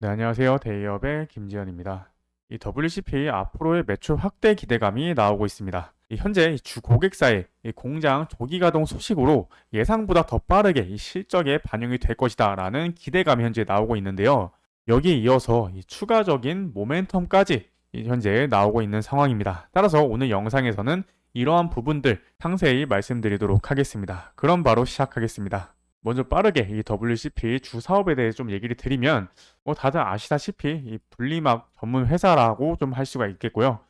네, 안녕하세요. 대기업의 김지현입니다. 이 WCP 앞으로의 매출 확대 기대감이 나오고 있습니다. 현재 주 고객사의 이 공장 조기 가동 소식으로 예상보다 더 빠르게 이 실적에 반영이 될 것이다라는 기대감이 현재 나오고 있는데요. 여기에 이어서 이 추가적인 모멘텀까지 현재 나오고 있는 상황입니다. 따라서 오늘 영상에서는 이러한 부분들 상세히 말씀드리도록 하겠습니다. 그럼 바로 시작하겠습니다. 먼저 빠르게 이 WCP 주 사업에 대해 좀 얘기를 드리면 다들 아시다시피 이 분리막 전문 회사라고 좀 할 수가 있겠고요.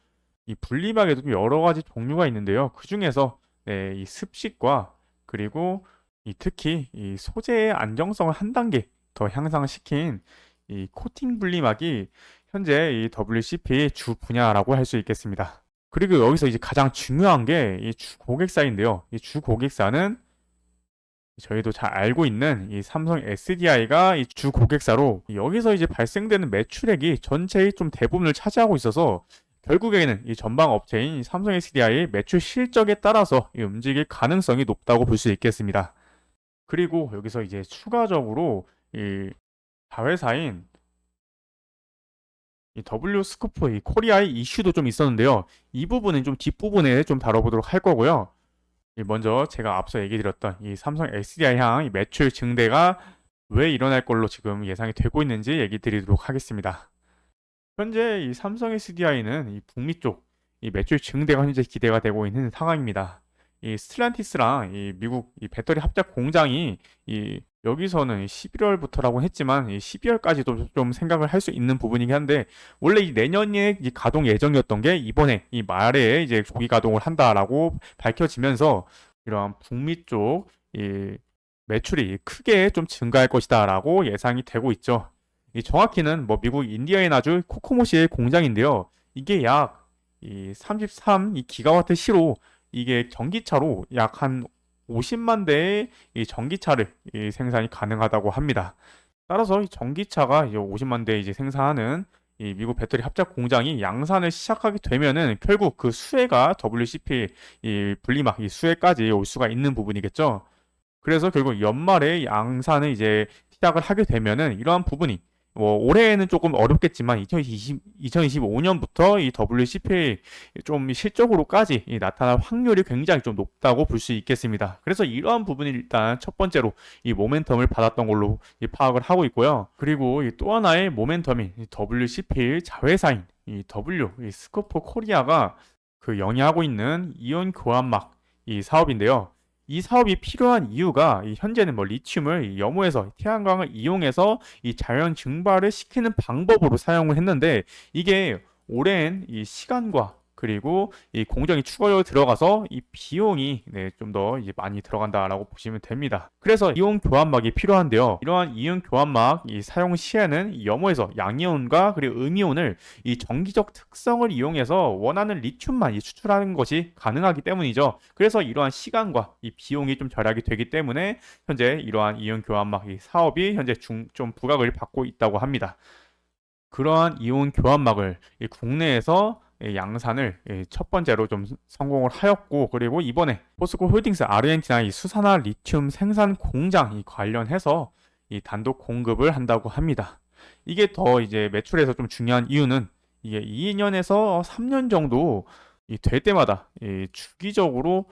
이 분리막에도 좀 여러 가지 종류가 있는데요. 그중에서 네, 이 습식과 그리고 이 특히 이 소재의 안정성을 한 단계 더 향상시킨 이 코팅 분리막이 현재 이 WCP 주 분야라고 할 수 있겠습니다. 그리고 여기서 이제 가장 중요한 게 이 주 고객사인데요. 이 주 고객사는 저희도 잘 알고 있는 이 삼성 SDI가 이 주 고객사로 여기서 이제 발생되는 매출액이 전체의 좀 대부분을 차지하고 있어서 결국에는 이 전방 업체인 삼성 SDI의 매출 실적에 따라서 움직일 가능성이 높다고 볼 수 있겠습니다. 그리고 여기서 이제 추가적으로 이 자회사인 이 W 스코프 이 코리아의 이슈도 좀 있었는데요. 이 부분은 좀 뒷부분에 좀 다뤄보도록 할 거고요. 먼저 제가 앞서 얘기 드렸던 이 삼성 SDI 향 매출 증대가 왜 일어날 걸로 지금 예상이 되고 있는지 얘기 드리도록 하겠습니다. 현재 이 삼성 SDI는 이 북미 쪽 이 매출 증대가 현재 기대가 되고 있는 상황입니다. 이 스텔란티스랑 이 미국 이 배터리 합작 공장이 이 여기서는 11월부터라고 했지만 이 12월까지도 좀 생각을 할 수 있는 부분이긴 한데 원래 이 내년에 이 가동 예정이었던 게 이번에 이 말에 이제 조기 가동을 한다라고 밝혀지면서 이러한 북미 쪽 이 매출이 크게 좀 증가할 것이다라고 예상이 되고 있죠. 이 정확히는 뭐 미국 인디애나주 코코모시의 공장인데요. 이게 약 이 33 이 기가와트 시로 이게 전기차로 약 한 50만 대의 이 전기차를 이 생산이 가능하다고 합니다. 따라서 이 전기차가 이제 50만 대 이제 생산하는 이 미국 배터리 합작 공장이 양산을 시작하게 되면은 결국 그 수혜가 WCP 이 분리막 이 수혜까지 올 수가 있는 부분이겠죠. 그래서 결국 연말에 양산을 이제 시작을 하게 되면은 이러한 부분이 뭐 올해에는 조금 어렵겠지만 2025년부터 이 WCPA 좀 실적으로까지 나타날 확률이 굉장히 좀 높다고 볼 수 있겠습니다. 그래서 이러한 부분이 일단 첫 번째로 이 모멘텀을 받았던 걸로 파악을 하고 있고요. 그리고 또 하나의 모멘텀이 이 WCP 자회사인 이 W 이 스코프 코리아가 그 영위하고 있는 이온 교환막 이 사업인데요. 이 사업이 필요한 이유가 현재는 뭐 리튬을 염호에서 태양광을 이용해서 이 자연 증발을 시키는 방법으로 사용을 했는데 이게 오랜 이 시간과 그리고 이 공정이 추가로 들어가서 이 비용이 좀 더 이제 많이 들어간다라고 보시면 됩니다. 그래서 이온 교환막이 필요한데요. 이러한 이온 교환막 이 사용 시에는 이 염호에서 양이온과 그리고 음이온을 이 정기적 특성을 이용해서 원하는 리튬만 추출하는 것이 가능하기 때문이죠. 그래서 이러한 시간과 이 비용이 좀 절약이 되기 때문에 현재 이러한 이온 교환막 이 사업이 현재 좀 부각을 받고 있다고 합니다. 그러한 이온 교환막을 국내에서 양산을 첫 번째로 좀 성공을 하였고 그리고 이번에 포스코 홀딩스 아르헨티나 이 수산화 리튬 생산 공장 이 관련해서 이 단독 공급을 한다고 합니다. 이게 더 이제 매출에서 좀 중요한 이유는 이게 2년에서 3년 정도 될 때마다 주기적으로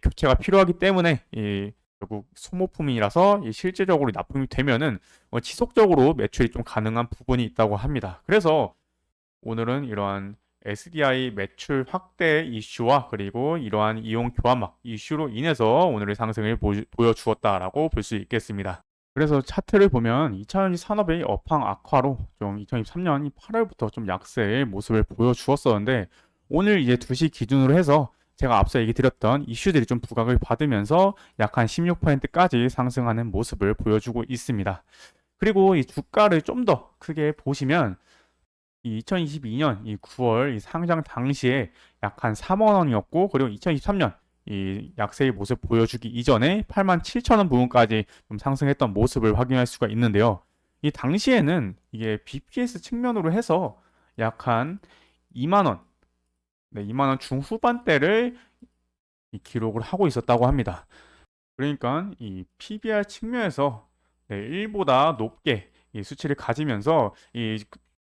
교체가 필요하기 때문에 결국 소모품이라서 실제적으로 납품이 되면은 지속적으로 매출이 좀 가능한 부분이 있다고 합니다. 그래서 오늘은 이러한 SDI 매출 확대 이슈와 그리고 이러한 이용 교환막 이슈로 인해서 오늘의 상승을 보여주었다라고 볼 수 있겠습니다. 그래서 차트를 보면 2차전지 산업의 업황 악화로 좀 2023년 8월부터 좀 약세의 모습을 보여주었었는데 오늘 이제 2시 기준으로 해서 제가 앞서 얘기 드렸던 이슈들이 좀 부각을 받으면서 약 한 16%까지 상승하는 모습을 보여주고 있습니다. 그리고 이 주가를 좀 더 크게 보시면 이 2022년 이 9월 이 상장 당시에 약 한 4만 원이었고 그리고 2023년 이 약세의 모습 보여주기 이전에 8만 7천 원 부분까지 좀 상승했던 모습을 확인할 수가 있는데요. 이 당시에는 이게 BPS 측면으로 해서 약 한 2만 원, 네, 2만 원 중후반대를 기록을 하고 있었다고 합니다. 그러니까 이 PBR 측면에서 1보다 높게 이 수치를 가지면서 이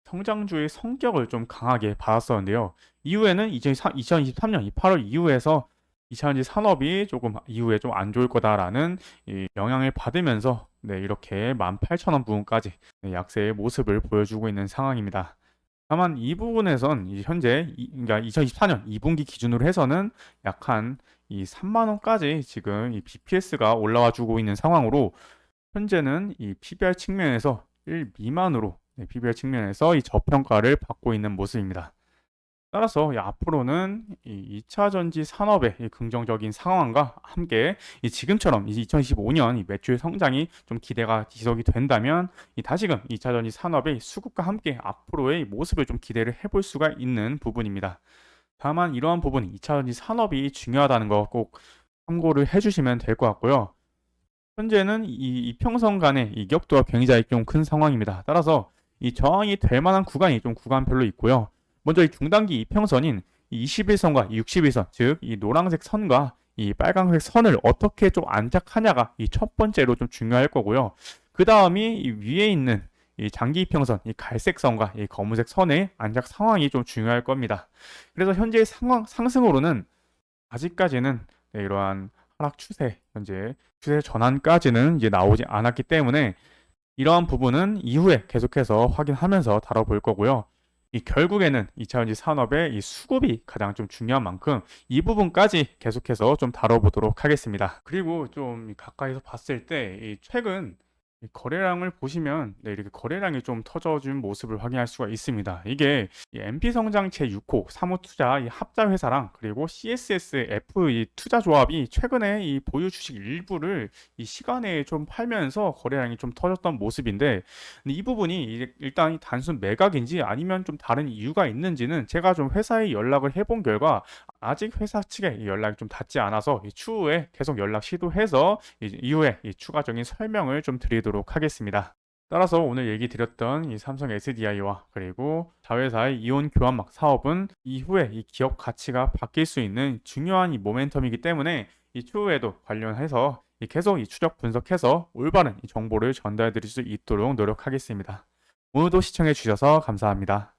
성장주의 성격을 좀 강하게 받았었는데요. 이후에는 2023년 이 8월 이후에서 2차전지 산업이 조금 이후에 좀 안 좋을 거다라는 이 영향을 받으면서 네, 이렇게 18,000원 부근까지 네, 약세의 모습을 보여주고 있는 상황입니다. 다만 이 부분에선 현재 그러니까 2024년 2분기 기준으로 해서는 약 한 이 3만 원까지 지금 이 BPS가 올라와 주고 있는 상황으로 현재는 이 PBR 측면에서 1 미만으로 네, PBR 측면에서 이 저평가를 받고 있는 모습입니다. 따라서 앞으로는 이 2차 전지 산업의 이 긍정적인 상황과 함께 이 지금처럼 2025년 이 매출 성장이 좀 기대가 지속이 된다면 다시금 2차 전지 산업의 수급과 함께 앞으로의 모습을 좀 기대를 해볼 수가 있는 부분입니다. 다만 이러한 부분 2차 전지 산업이 중요하다는 거 꼭 참고를 해주시면 될 것 같고요. 현재는 이 이평선 간의 이 격도가 굉장히 좀 큰 상황입니다. 따라서 이 저항이 될 만한 구간이 좀 구간별로 있고요. 먼저 이 중단기 이평선인 21선과 61선, 즉 이 노란색 선과 이 빨간색 선을 어떻게 좀 안착하냐가 이 첫 번째로 좀 중요할 거고요. 그 다음이 이 위에 있는 이 장기 이평선, 이 갈색 선과 이 검은색 선의 안착 상황이 좀 중요할 겁니다. 그래서 현재 상승으로는 아직까지는 네, 이러한 하락 추세, 현재 추세 전환까지는 이제 나오지 않았기 때문에 이러한 부분은 이후에 계속해서 확인하면서 다뤄볼 거고요. 결국에는 2차 전지 산업의 이 수급이 가장 좀 중요한 만큼 이 부분까지 계속해서 좀 다뤄보도록 하겠습니다. 그리고 좀 가까이서 봤을 때 최근 이 거래량을 보시면 네, 이렇게 거래량이 좀 터져준 모습을 확인할 수가 있습니다. 이게 MP 성장 제6호 사무투자 이 합자 회사랑 그리고 CSSF 이 투자 조합이 최근에 이 보유 주식 일부를 이 시간에 좀 팔면서 거래량이 좀 터졌던 모습인데 근데 이 부분이 일단 단순 매각인지 아니면 좀 다른 이유가 있는지는 제가 좀 회사에 연락을 해본 결과 아직 회사 측에 연락이 좀 닿지 않아서 추후에 계속 연락 시도해서 이후에 추가적인 설명을 좀 드리도록 하겠습니다. 따라서 오늘 얘기 드렸던 이 삼성 SDI와 그리고 자회사의 이온 교환막 사업은 이후에 이 기업 가치가 바뀔 수 있는 중요한 이 모멘텀이기 때문에 추후에도 관련해서 계속 추적 분석해서 올바른 정보를 전달해 드릴 수 있도록 노력하겠습니다. 오늘도 시청해 주셔서 감사합니다.